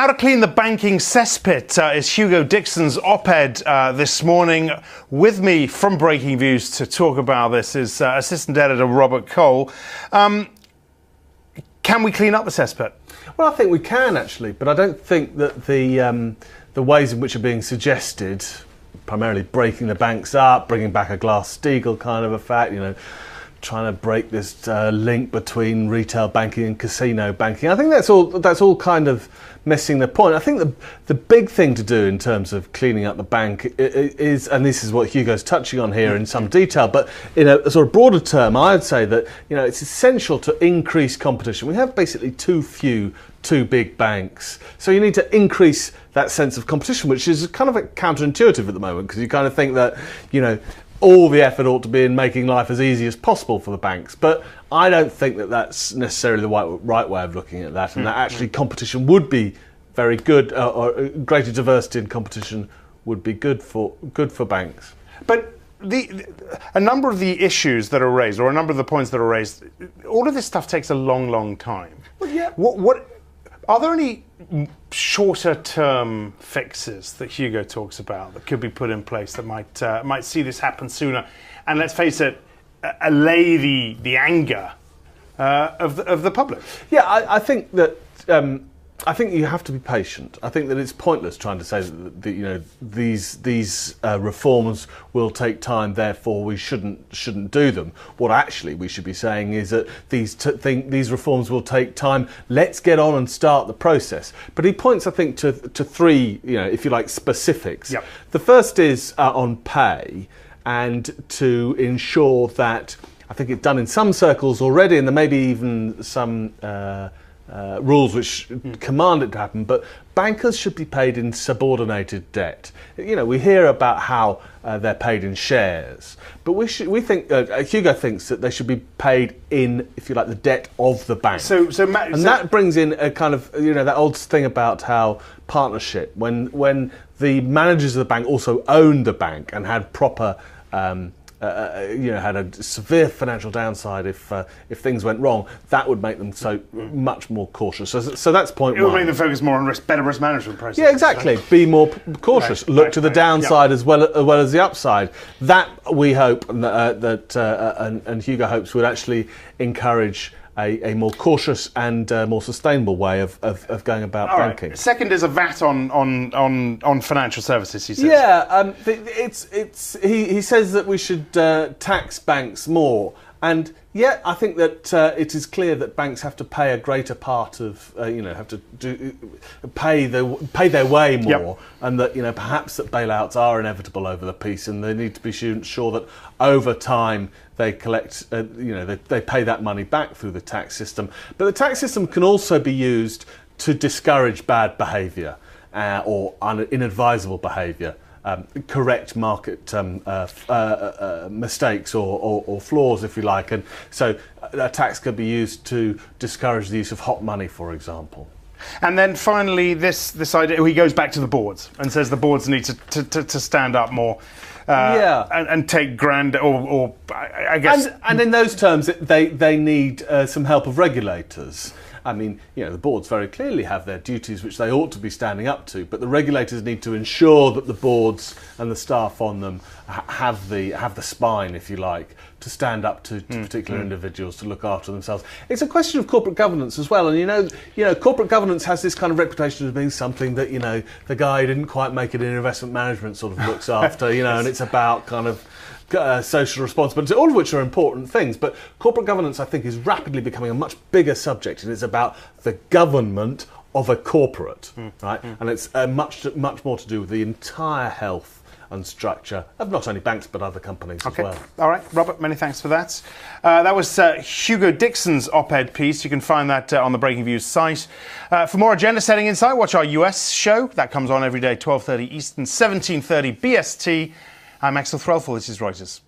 How to clean the banking cesspit is Hugo Dixon's op-ed this morning. With me from Breakingviews to talk about this is assistant editor Robert Cole. Can we clean up the cesspit? Well, I think we can actually, but I don't think that the ways in which are being suggested, primarily breaking the banks up, bringing back a Glass-Steagall kind of effect, trying to break this link between retail banking and casino banking. I think that's all kind of missing the point. I think the big thing to do in terms of cleaning up the bank is, and this is what Hugo's touching on here in some detail, but in a sort of broader term, I'd say that it's essential to increase competition. We have basically too big banks, so you need to increase that sense of competition, which is kind of counterintuitive at the moment, because you kind of think that all the effort ought to be in making life as easy as possible for the banks. But I don't think that that's necessarily the right way of looking at that, and that actually competition would be very good, or greater diversity in competition would be good for banks. But a number of the issues that are raised, or a number of the points that are raised, all of this stuff takes a long time. Well, yeah. What are there any shorter-term fixes that Hugo talks about that could be put in place that might see this happen sooner, and let's face it, allay the anger of the public? Yeah, I think that I think you have to be patient. I think that it's pointless trying to say that these reforms will take time, therefore we shouldn't do them. What actually we should be saying is that these reforms will take time. Let's get on and start the process. But he points, I think, to three, if you like, specifics. Yep. The first is on pay, and to ensure that, I think it's done in some circles already, and there may be even some rules which command it to happen, but bankers should be paid in subordinated debt. We hear about how they're paid in shares, but we think Hugo thinks that they should be paid in, if you like, the debt of the bank. That brings in a kind of that old thing about how partnership, when the managers of the bank also owned the bank and had proper had a severe financial downside if things went wrong, that would make them so much more cautious. So that's point one. It would make them focus more on better risk management processes. Yeah, exactly. Right? Be more cautious. Look to the downside as well as the upside. That we hope and Hugo hopes would actually encourage a more cautious and more sustainable way of going about banking. Right. Second is a VAT on financial services, he says. Yeah, he says that we should tax banks more, and yet I think that it is clear that banks have to pay a greater part of have to pay their way more, yep. And that perhaps that bailouts are inevitable over the piece, and they need to be sure that over time they collect they pay that money back through the tax system. But the tax system can also be used to discourage bad behaviour or inadvisable behaviour. Correct market mistakes or flaws, if you like, and so a tax could be used to discourage the use of hot money, for example. And then finally, this idea, he goes back to the boards and says the boards need to stand up more, and take or I guess, and in those terms, they need some help of regulators. I mean, the boards very clearly have their duties which they ought to be standing up to, but the regulators need to ensure that the boards and the staff on them have the spine, if you like, to stand up to particular individuals, to look after themselves. It's a question of corporate governance as well, and corporate governance has this kind of reputation as being something that the guy who didn't quite make it in investment management sort of looks after, and it's about kind of social responsibility, all of which are important things, but corporate governance, I think, is rapidly becoming a much bigger subject, and it's about the government of a corporate, right? And it's much more to do with the entire health and structure of not only banks but other companies as well. All right, Robert, many thanks for that. That was Hugo Dixon's op-ed piece. You can find that on the Breakingviews site. For more agenda-setting insight, watch our US show. That comes on every day, 12:30 Eastern, 17:30 BST. I'm Axel Threlfall. This is Reuters.